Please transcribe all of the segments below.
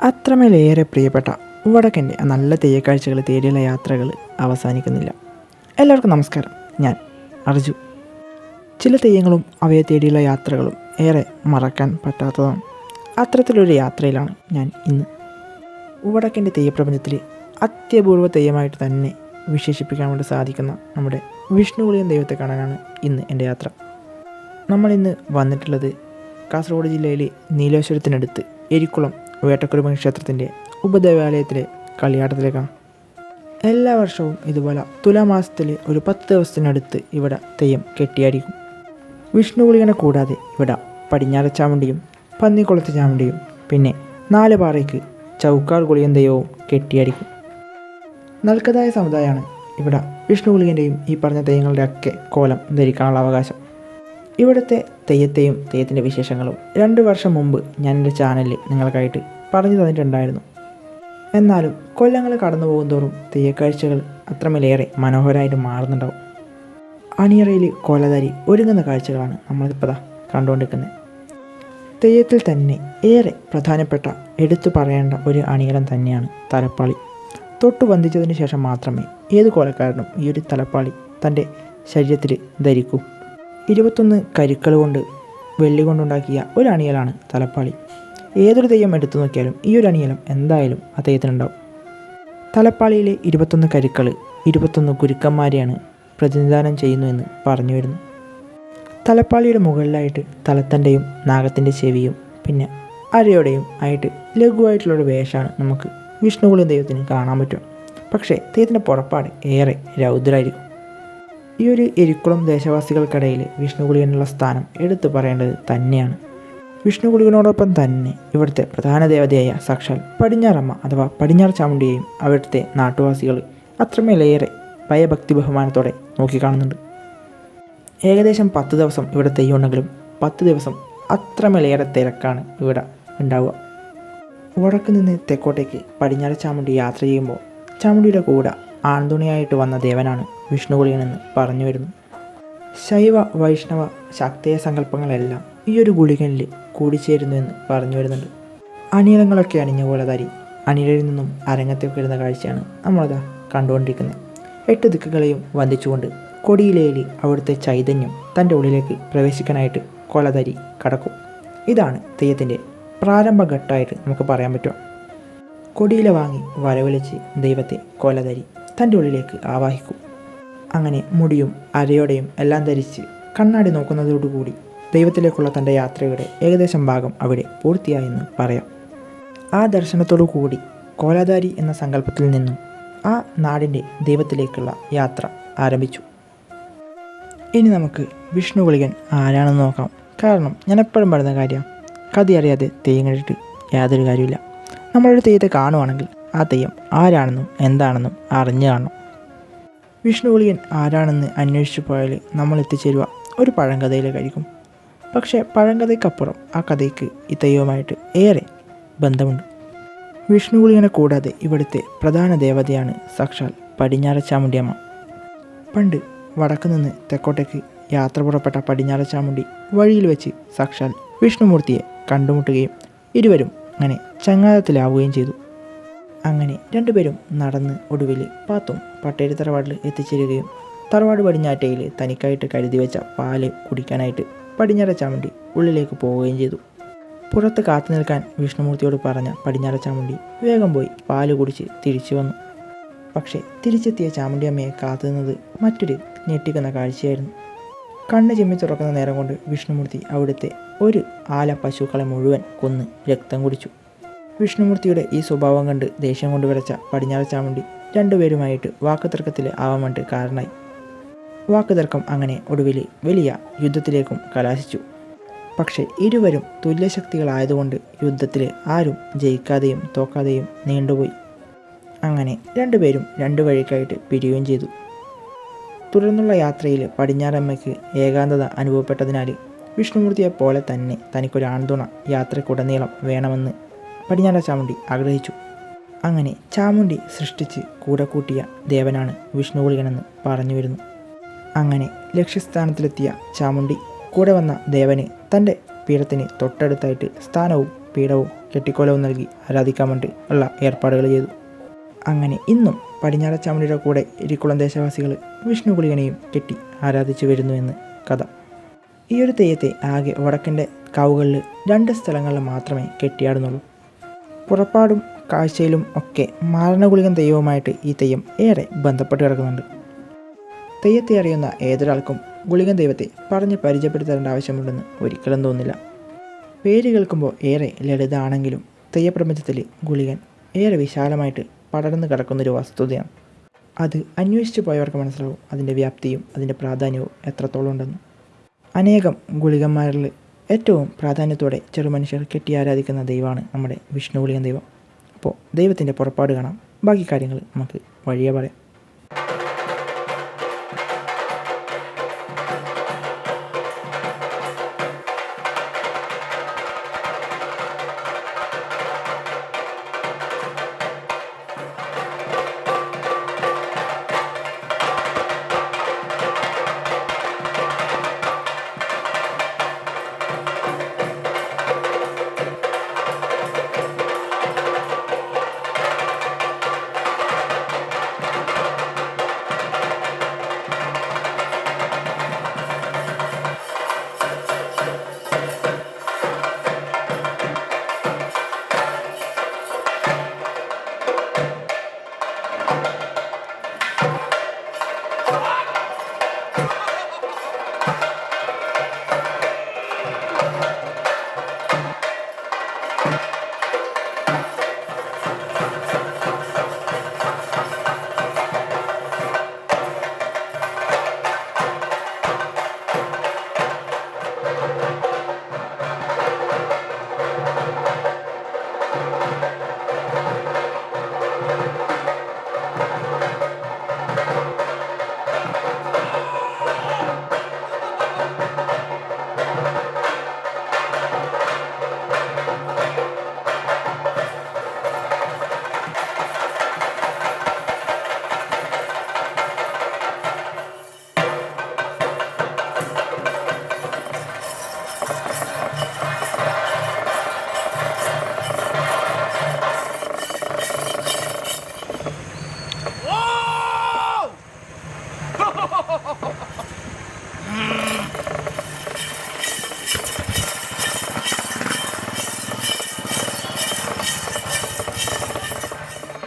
അത്രമേലേറെ പ്രിയപ്പെട്ട വടക്കൻ്റെ നല്ല തെയ്യക്കാഴ്ചകൾ തേടിയുള്ള യാത്രകൾ അവസാനിക്കുന്നില്ല. എല്ലാവർക്കും നമസ്കാരം. ഞാൻ അർജു. ചില തെയ്യങ്ങളും അവയെ തേടിയുള്ള യാത്രകളും ഏറെ മറക്കാൻ പറ്റാത്തതാണ്. അത്തരത്തിലൊരു യാത്രയിലാണ് ഞാൻ ഇന്ന്. വടക്കൻ്റെ തെയ്യപ്രപഞ്ചത്തിൽ അത്യപൂർവ തെയ്യമായിട്ട് തന്നെ വിശേഷിപ്പിക്കാൻ വേണ്ടി സാധിക്കുന്ന നമ്മുടെ വിഷ്ണുകുളിയൻ ദൈവത്തെ കാണാനാണ് ഇന്ന് എൻ്റെ യാത്ര. നമ്മളിന്ന് വന്നിട്ടുള്ളത് കാസർഗോഡ് ജില്ലയിലെ നീലേശ്വരത്തിനടുത്ത് എരിക്കുളം വേട്ടക്കുരുമൻ ക്ഷേത്രത്തിൻ്റെ ഉപദേവാലയത്തിലെ കളിയാട്ടത്തിലേക്കാണ്. എല്ലാ വർഷവും ഇതുപോലെ തുലാമാസത്തിൽ ഒരു 10 ദിവസത്തിനടുത്ത് ഇവിടെ തെയ്യം കെട്ടിയാടിക്കും. വിഷ്ണുകുളിയനെ കൂടാതെ ഇവിടെ പടിഞ്ഞാറ ചാമുണ്ടിയും പന്നിക്കുളത്ത് ചാമുണ്ടിയും പിന്നെ 4 പാറയ്ക്ക് ചൗക്കാർ കുളിയൻ ദൈവവും കെട്ടിയാടിക്കും. നൽകതായ സമുദായമാണ് ഇവിടെ വിഷ്ണുകുളിയൻ്റെയും ഈ പറഞ്ഞ തെയ്യങ്ങളുടെ ഒക്കെ കോലം ധരിക്കാനുള്ള അവകാശം. ഇവിടുത്തെ തെയ്യത്തെയും തെയ്യത്തിൻ്റെ വിശേഷങ്ങളും 2 വർഷം മുമ്പ് ഞാൻ എൻ്റെ ചാനലിൽ നിങ്ങൾക്കായിട്ട് പറഞ്ഞു തന്നിട്ടുണ്ടായിരുന്നു. എന്നാലും കൊല്ലങ്ങൾ കടന്നു പോകുന്തോറും തെയ്യക്കാഴ്ചകൾ അത്രമേലേറെ മനോഹരമായിട്ട് മാറുന്നുണ്ടാവും. അണിയറയിൽ കോലധാരി ഒരുങ്ങുന്ന കാഴ്ചകളാണ് നമ്മളിപ്പോൾ കണ്ടുകൊണ്ടിരിക്കുന്നത്. തെയ്യത്തിൽ തന്നെ ഏറെ പ്രധാനപ്പെട്ട എടുത്തു പറയേണ്ട ഒരു അണിയറം തന്നെയാണ് തലപ്പാളി. തൊട്ടു ബന്ധിച്ചതിന് ശേഷം മാത്രമേ ഏത് കോലക്കാരനും ഈ ഒരു തലപ്പാളി തൻ്റെ ശരീരത്തിൽ ധരിക്കൂ. 21 കരുക്കൾ കൊണ്ട് വെള്ളി കൊണ്ടുണ്ടാക്കിയ ഒരു അണിയലാണ് തലപ്പാളി. ഏതൊരു തെയ്യം എടുത്തു നോക്കിയാലും ഈ ഒരു അണിയലം എന്തായാലും ആ തെയ്യത്തിനുണ്ടാവും. തലപ്പാളിയിലെ 21 കരുക്കൾ 21 ഗുരുക്കന്മാരെയാണ് പ്രതിനിധാനം ചെയ്യുന്നുവെന്ന് പറഞ്ഞു വരുന്നു. തലപ്പാളിയുടെ മുകളിലായിട്ട് തലത്തൻ്റെയും നാഗത്തിൻ്റെ ചെവിയും പിന്നെ അരയോടെയും ആയിട്ട് ലഘുവായിട്ടുള്ളൊരു വേഷമാണ് നമുക്ക് വിഷ്ണുകുളിയൻ ദൈവത്തിന് കാണാൻ പറ്റുക. പക്ഷേ തെയ്യത്തിൻ്റെ പുറപ്പാട് ഏറെ രൗദ്രമായിരിക്കും. ഈ ഒരു എരിക്കുളം ദേശവാസികൾക്കിടയിൽ വിഷ്ണുകുളിയനുള്ള സ്ഥാനം എടുത്തു പറയേണ്ടത് തന്നെയാണ്. വിഷ്ണുകുളിയനോടൊപ്പം തന്നെ ഇവിടുത്തെ പ്രധാന ദേവതയായ സാക്ഷാൽ പടിഞ്ഞാറമ്മ അഥവാ പടിഞ്ഞാറ് ചാമുണ്ടിയെയും അവിടുത്തെ നാട്ടുവാസികൾ അത്രമേലേറെ ഭയഭക്തി ബഹുമാനത്തോടെ നോക്കിക്കാണുന്നുണ്ട്. ഏകദേശം 10 ദിവസം ഇവിടെ തെയ്യമുണ്ടെങ്കിലും 10 ദിവസം അത്രമേലേറെ തിരക്കാണ് ഇവിടെ ഉണ്ടാവുക. വടക്ക് നിന്ന് തെക്കോട്ടേക്ക് പടിഞ്ഞാറ് ചാമുണ്ടി യാത്ര ചെയ്യുമ്പോൾ ചാമുണ്ടിയുടെ കൂടെ ആൺതുണിയായിട്ട് വന്ന ദേവനാണ് വിഷ്ണുകുളിയനെന്ന് പറഞ്ഞു വരുന്നു. ശൈവ വൈഷ്ണവ ശാക്തേയ സങ്കല്പങ്ങളെല്ലാം ഈ ഒരു ഗുളികനിൽ കൂടിച്ചേരുന്നുവെന്ന് പറഞ്ഞു വരുന്നുണ്ട്. അണിയലങ്ങളൊക്കെ അണിഞ്ഞ കോലധാരി അണിയലിൽ നിന്നും അരങ്ങത്തേക്ക് വരുന്ന കാഴ്ചയാണ് നമ്മളിതാ കണ്ടുകൊണ്ടിരിക്കുന്നത്. 8 ദിക്കുകളെയും വന്ദിച്ചുകൊണ്ട് കൊടിയിലേലി അവിടുത്തെ ചൈതന്യം തൻ്റെ ഉള്ളിലേക്ക് പ്രവേശിക്കാനായിട്ട് കോലധാരി കടക്കും. ഇതാണ് തെയ്യത്തിൻ്റെ പ്രാരംഭഘട്ടമായിട്ട് നമുക്ക് പറയാൻ പറ്റുക. കൊടിയില വാങ്ങി വരവിളിച്ച് ദൈവത്തെ കോലധാരി തൻ്റെ ഉള്ളിലേക്ക് ആവാഹിക്കും. അങ്ങനെ മുടിയും അരയോടെയും എല്ലാം ധരിച്ച് കണ്ണാടി നോക്കുന്നതോടുകൂടി ദൈവത്തിലേക്കുള്ള തൻ്റെ യാത്രയുടെ ഏകദേശം ഭാഗം അവിടെ പൂർത്തിയായെന്ന് പറയാം. ആ ദർശനത്തോടു കൂടി കോലധാരി എന്ന സങ്കല്പത്തിൽ നിന്നും ആ നാടിൻ്റെ ദൈവത്തിലേക്കുള്ള യാത്ര ആരംഭിച്ചു. ഇനി നമുക്ക് വിഷ്ണുകുളിയൻ ആരാണെന്ന് നോക്കാം. കാരണം ഞാൻ എപ്പോഴും പറയുന്ന കാര്യം, കഥ അറിയാതെ തെയ്യം കണ്ടിട്ട് യാതൊരു കാര്യമില്ല. നമ്മളൊരു തെയ്യത്തെ കാണുവാണെങ്കിൽ ആ തെയ്യം ആരാണെന്നും എന്താണെന്നും അറിഞ്ഞു കാണണം. വിഷ്ണുകുളിയൻ ആരാണെന്ന് അന്വേഷിച്ചു പോയാൽ നമ്മൾ എത്തിച്ചേരുക ഒരു പഴങ്കഥയിലേക്കായിരിക്കും. പക്ഷേ പഴങ്കഥയ്ക്കപ്പുറം ആ കഥയ്ക്ക് ഈ തെയ്യവുമായിട്ട് ഏറെ ബന്ധമുണ്ട്. വിഷ്ണുകുളിയനെ കൂടാതെ ഇവിടുത്തെ പ്രധാന ദേവതയാണ് സാക്ഷാൽ പടിഞ്ഞാറ ചാമുണ്ടിയമ്മ. പണ്ട് വടക്ക് നിന്ന് തെക്കോട്ടേക്ക് യാത്ര പുറപ്പെട്ട പടിഞ്ഞാറ ചാമുണ്ടി വഴിയിൽ വെച്ച് സാക്ഷാൽ വിഷ്ണുമൂർത്തിയെ കണ്ടുമുട്ടുകയും ഇരുവരും അങ്ങനെ ചങ്ങാതത്തിലാവുകയും ചെയ്തു. അങ്ങനെ 2 പേരും നടന്ന് ഒടുവിൽ പാത്തും പട്ടേരി തറവാടിൽ എത്തിച്ചേരുകയും തറവാട് പടിഞ്ഞാറ്റയിൽ തനിക്കായിട്ട് കരുതി വെച്ച പാല് കുടിക്കാനായിട്ട് പടിഞ്ഞാറ ചാമുണ്ടി ഉള്ളിലേക്ക് പോവുകയും ചെയ്തു. പുറത്ത് കാത്തു നിൽക്കാൻ വിഷ്ണുമൂർത്തിയോട് പറഞ്ഞ പടിഞ്ഞാറ ചാമുണ്ടി വേഗം പോയി പാല് കുടിച്ച് തിരിച്ചു വന്നു. പക്ഷേ തിരിച്ചെത്തിയ ചാമുണ്ടി അമ്മയെ കാത്തു നിന്നത് മറ്റൊരു ഞെട്ടിക്കുന്ന കാഴ്ചയായിരുന്നു. കണ്ണ് ചെമ്മി തുറക്കുന്ന നേരം കൊണ്ട് വിഷ്ണുമൂർത്തി അവിടുത്തെ ഒരു ആല പശുക്കളെ മുഴുവൻ കൊന്ന് രക്തം കുടിച്ചു. വിഷ്ണുമൂർത്തിയുടെ ഈ സ്വഭാവം കണ്ട് ദേഷ്യം കൊണ്ട് വിറച്ച പടിഞ്ഞാറ ചാമുണ്ടി 2 പേരുമായിട്ട് വാക്കുതർക്കത്തിൽ ആവാൻ വേണ്ടി കാരണമായി. വാക്കുതർക്കം അങ്ങനെ ഒടുവിൽ വലിയ യുദ്ധത്തിലേക്കും കലാശിച്ചു. പക്ഷേ ഇരുവരും തുല്യശക്തികളായതുകൊണ്ട് യുദ്ധത്തിൽ ആരും ജയിക്കാതെയും തോക്കാതെയും നീണ്ടുപോയി. അങ്ങനെ 2 പേരും 2 വഴിക്കായിട്ട് പിരിയുകയും ചെയ്തു. തുടർന്നുള്ള യാത്രയിൽ പടിഞ്ഞാറമ്മയ്ക്ക് ഏകാന്തത അനുഭവപ്പെട്ടതിനാൽ വിഷ്ണുമൂർത്തിയെ പോലെ തന്നെ തനിക്കൊരു ആൺതുണ യാത്രയ്ക്കുടനീളം വേണമെന്ന് പടിഞ്ഞാറ ചാമുണ്ടി ആഗ്രഹിച്ചു. അങ്ങനെ ചാമുണ്ഡി സൃഷ്ടിച്ച് കൂടെ കൂട്ടിയ ദേവനാണ് വിഷ്ണുഗുളികനെന്ന് പറഞ്ഞു വരുന്നു. അങ്ങനെ ലക്ഷ്യസ്ഥാനത്തിലെത്തിയ ചാമുണ്ഡി കൂടെ വന്ന ദേവന് തൻ്റെ പീഠത്തിന് തൊട്ടടുത്തായിട്ട് സ്ഥാനവും പീഠവും കെട്ടിക്കോലവും നൽകി ആരാധിക്കാൻ വേണ്ടി ഉള്ള ഏർപ്പാടുകൾ ചെയ്തു. അങ്ങനെ ഇന്നും പടിഞ്ഞാറ ചാമുണ്ഡിയുടെ കൂടെ ഇരിക്കുളം ദേശവാസികൾ വിഷ്ണുഗുളികനെയും കെട്ടി ആരാധിച്ചു വരുന്നുവെന്ന് കഥ. ഈ ഒരു തെയ്യത്തെ ആകെ വടക്കൻ്റെ കാവുകളിൽ 2 സ്ഥലങ്ങളിൽ മാത്രമേ കെട്ടിയാടുന്നുള്ളൂ. പുറപ്പാടും കാഴ്ചയിലും ഒക്കെ മാരണഗുളികൻ തെയ്യവുമായിട്ട് ഈ തെയ്യം ഏറെ ബന്ധപ്പെട്ട് കിടക്കുന്നുണ്ട്. തെയ്യത്തെ അറിയുന്ന ഏതൊരാൾക്കും ഗുളികൻ ദൈവത്തെ പറഞ്ഞ് പരിചയപ്പെടുത്തേണ്ട ആവശ്യമുണ്ടെന്ന് ഒരിക്കലും തോന്നില്ല. പേര് കേൾക്കുമ്പോൾ ഏറെ ലളിതമാണെങ്കിലും തെയ്യപ്രപഞ്ചത്തിൽ ഗുളികൻ ഏറെ വിശാലമായിട്ട് പടർന്നു കിടക്കുന്നൊരു വസ്തുതയാണ്. അത് അന്വേഷിച്ച് പോയവർക്ക് മനസ്സിലാവും അതിൻ്റെ വ്യാപ്തിയും അതിൻ്റെ പ്രാധാന്യവും എത്രത്തോളം ഉണ്ടെന്ന്. അനേകം ഗുളികന്മാരിൽ ഏറ്റവും പ്രാധാന്യത്തോടെ ചെറുമനുഷ്യർ കെട്ടി ആരാധിക്കുന്ന ദൈവമാണ് നമ്മുടെ വിഷ്ണുഗുളികൻ ദൈവം. അപ്പോൾ ദൈവത്തിൻ്റെ പുറപ്പാട് കാണാം. ബാക്കി കാര്യങ്ങൾ നമുക്ക് വഴിയേ പറയാം.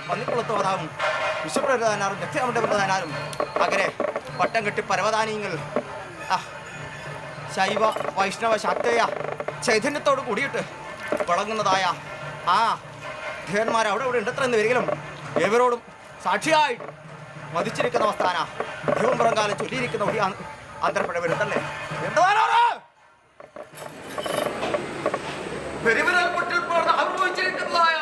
പന്നിക്കുളത്തോടാവും വിശ്വപ്രധാനാരും ദക്ഷിണമണ്ഡലപ്രധാനാരും അങ്ങനെ പട്ടം കെട്ടി പരവതാനീയങ്ങൾ ശൈവ വൈഷ്ണവ ശാക്തേയ ചൈതന്യത്തോട് കൂടിയിട്ട് വിളങ്ങുന്നതായ ആ ദേവന്മാർ അവിടെ ഇവിടെ ഉണ്ടെന്ന് വരികയും ഏവരോടും സാക്ഷിയായി മതിച്ചിരിക്കുന്ന അവസ്ഥാന ദൈവം പുറങ്കാലം ചൊല്ലിയിരിക്കുന്ന ഒരു ആന്ധ്രപ്പുഴ വരുന്നല്ലേ എന്താണ് പെരുവിരൽപ്പൊട്ടിൽ അനുഭവിച്ചിരിക്കുന്നതായ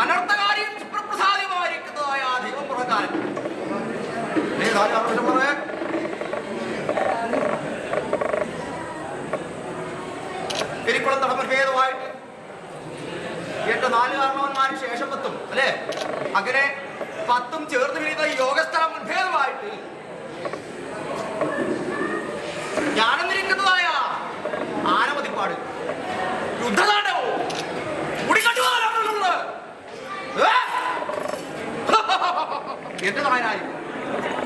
അനർത്ഥകാരിയും സുപ്രസാദ്യമായിരിക്കുന്നതായ ദൈവം പുറങ്കാലം എരിക്കുളം തടമ്പൽ ഭേദമായിട്ട് 8 4 കാരണവന്മാർക്ക് ശേഷം 10 അല്ലേ അങ്ങനെ 10 ചേർന്ന് വിരിയുന്ന യോഗസ്ഥലം മുൻഭേദമായിട്ട് ജ്ഞാനമിരിക്കുന്നതായ ആനമതിപ്പാട് യുദ്ധതാണ്ഡവോ എന്റെ നായനായി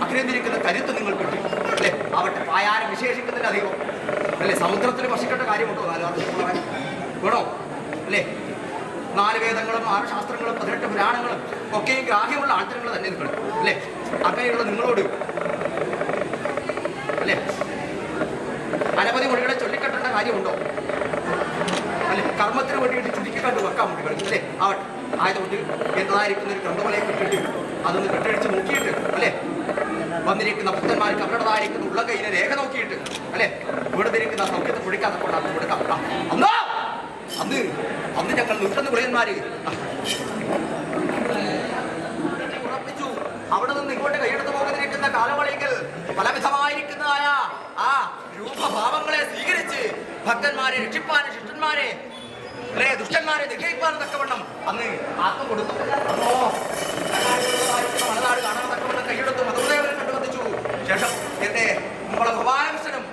അഗ്രഹിച്ചിരിക്കുന്ന കരുത്ത് നിങ്ങൾ കിട്ടി അല്ലെ അവട്ടെ പായാരം വിശേഷിക്കുന്നതിന് അധികം അല്ലെ സമുദ്രത്തിൽ വശിക്കേണ്ട കാര്യമുണ്ടോ 4 വർഷം വേണോ അല്ലേ 4 വേദങ്ങളും 6 ശാസ്ത്രങ്ങളും 18 പുരാണങ്ങളും ഒക്കെയും ഗ്രാഹ്യമുള്ള ആൾത്തരങ്ങൾ തന്നെ നിങ്ങൾ അല്ലേ അങ്ങനെയുള്ള നിങ്ങളോട് അല്ലേ അനവധി മൊഴികളെ ചൊല്ലിക്കെട്ടേണ്ട കാര്യമുണ്ടോ അല്ലെ കർമ്മത്തിന് വേണ്ടിയിട്ട് ചുരുക്കിക്കണ്ട് വെക്കാൻ മൊഴികൾ അല്ലേ ആവട്ടെ ആയതുകൊണ്ട് എന്നതായിരിക്കുന്ന ഒരു ഗ്രന്ഥമലയെ കിട്ടിയിട്ട് അതൊന്ന് കെട്ടടിച്ച് നോക്കിയിട്ട് അല്ലേ വന്നിരിക്കുന്ന ഭക്തന്മാർക്ക് അവരുടേതായിരിക്കുന്ന ഉള്ള കയ്യിലെ രേഖ നോക്കിയിട്ട് അല്ലെ വീടുന്നിരിക്കുന്ന സൗഖ്യത്തെ പൊഴിക്കാതെ കൊണ്ടാണ് കൊടുക്കാം അന്ന് അന്ന് അന്ന് ഞങ്ങൾ 101 കുളിയന്മാര് ഉറപ്പിച്ചു അവിടെ നിന്ന് ഇങ്ങോട്ട് കൈയെടുത്ത് പോകാതിരിക്കുന്ന കാലമളികൾ പലവിധമായിരിക്കുന്നതായ ആ രൂപഭാവങ്ങളെ സ്വീകരിച്ച് ഭക്തന്മാരെ രക്ഷിപ്പാന് ശിഷ്ടന്മാരെ അല്ലേ ദുഷ്ടന്മാരെ നിഗ്രഹിക്കാൻ തക്കവണ്ണം അന്ന് ആത്മ കൊടുത്തു. അന്നോ മലനാട് കാണാൻ തക്കവണ്ണം കൈയെടുത്ത് മതദേവനെ കണ്ടുവന്നിച്ചു. ശേഷം എന്റെ നമ്മളെ ഭഗവാനകൃഷ്ണനും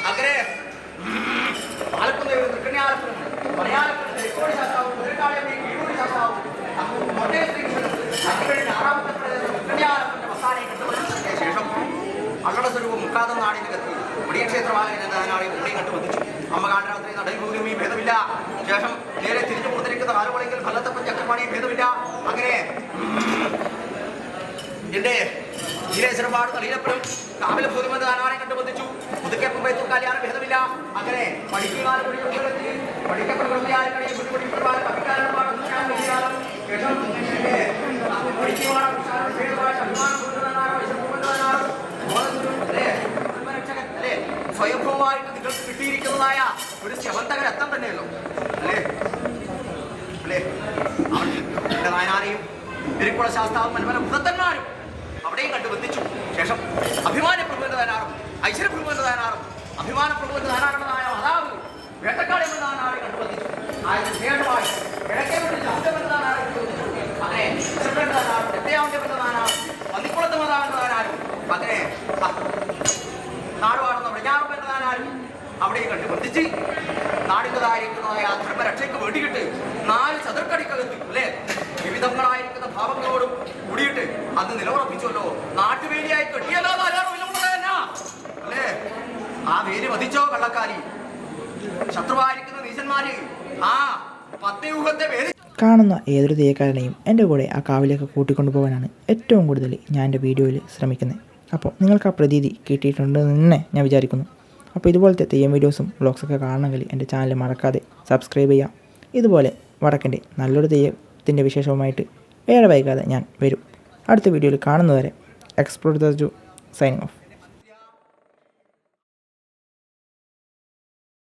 അങ്ങനെ ആലപ്പുഴ തൃക്കണ്യാലപ്പനും മലയാളപ്പനും തെക്കോടി ശാസ്താവും കുതിരക്കാളിയമ്മയും കീഴൂരി ശാസ്താവും മൊട്ടയ ശ്രീകൃഷ്ണനും അഞ്ചുകഴിഞ്ഞ ആറാമത്തെ തൃക്കണ്യാലപ്പന്റെ മസാലയെ കണ്ടുവന്നതിന് ശേഷം അള്ളട സ്വരൂപം മുക്കാതം നാടിന് കത്തി മുടിയക്ഷേത്രമായ ഉള്ളിയും കണ്ടുവന്നിച്ചു. അമ്മ കാണ്ടരാത്രി നടഭൂമി ഭേദമില്ല. ശേഷം നേരെ തിരിഞ്ഞു കൊടുത്തിരിക്കുന്ന ആലുവളെങ്കിൽ ഫലത്തപ്പൻ ചക്രപാണിയും ഭേദമില്ല. അങ്ങനെ എന്റെ നീലേശ്വരപാട് തലയിലപ്പനും കാവില ഭൂരിമന്ത് ആനാനെ കണ്ടുവന്നിച്ചു. പുതുക്കെപ്പം കല്യാണം ഭേദമില്ല. അങ്ങനെ പഠിക്കുവാനും സ്വയംഭവമായിട്ട് നിങ്ങൾക്ക് കിട്ടിയിരിക്കുന്നതായ ഒരു ശവന്തക രക്തം തന്നെയല്ലോ അല്ലേ അല്ലേ എന്റെ നായനാരെയും തിരുക്കുള ശാസ്താവും മന്മന ഭൂതന്മാരും അവിടെയും കണ്ടുബന്ധിച്ചു. ശേഷം അഭിമാനപ്രഭുവിന്റെ താനാറും ഐശ്വര്യപ്രഭുവിന്റെ താനാറും അഭിമാനപ്രഭുവിന്റെ താനാറുള്ളതായ മാതാവ് വേട്ടക്കാട് എന്ന താനാറെ കണ്ടുബന്ധിച്ചു. ആയത് ശേഷമായി കിഴക്കേ വീട്ടിൽ താനാറെ അങ്ങനെ എട്ടയാവുന്ന താനാറും പന്നിക്കുളത്ത് മാതാവിന്റെ താനാരും അങ്ങനെ നാടുവാടുന്ന പ്രജാപം എന്ന താനാരും അവിടെയും കണ്ടുബന്ധിച്ച് നാടിൻ്റെതായിരിക്കുന്നതായ ധർമ്മരക്ഷയ്ക്ക് വേണ്ടിയിട്ട് 4 ചതുർക്കടിക്കകത്ത് അല്ലേ വിവിധങ്ങളായിരിക്കുന്ന ഭാവങ്ങളോടും കൂടിയിട്ട് അന്ന് നിലയുറപ്പിച്ചുവല്ലോ. നാട്ടുവേലിയായി കെട്ടിയല്ലോ അല്ലേ ആ വേലി വധിച്ചോ കള്ളക്കാരി ശത്രുവായിരിക്കുന്ന നീചന്മാര് ആ പത്തയൂഹത്തെ വേലി. കാണുന്ന ഏതൊരു തെയ്യക്കാരനെയും എൻ്റെ കൂടെ ആ കാവിലേക്ക് കൂട്ടിക്കൊണ്ടു പോകാനാണ് ഏറ്റവും കൂടുതൽ ഞാൻ എൻ്റെ വീഡിയോയിൽ ശ്രമിക്കുന്നത്. അപ്പോൾ നിങ്ങൾക്ക് ആ പ്രതീതി കിട്ടിയിട്ടുണ്ടെന്ന് തന്നെ ഞാൻ വിചാരിക്കുന്നു. അപ്പോൾ ഇതുപോലത്തെ തെയ്യം വീഡിയോസും വ്ളോഗ്സൊക്കെ കാണണമെങ്കിൽ എൻ്റെ ചാനൽ മറക്കാതെ സബ്സ്ക്രൈബ് ചെയ്യാം. ഇതുപോലെ വടക്കൻ്റെ നല്ലൊരു തെയ്യത്തിൻ്റെ വിശേഷവുമായിട്ട് ഏറെ വൈകാതെ ഞാൻ വരും. അടുത്ത വീഡിയോയിൽ കാണുന്നവരെ എക്സ്പ്ലോർ ദ ജു സൈനിങ് ഓഫ്.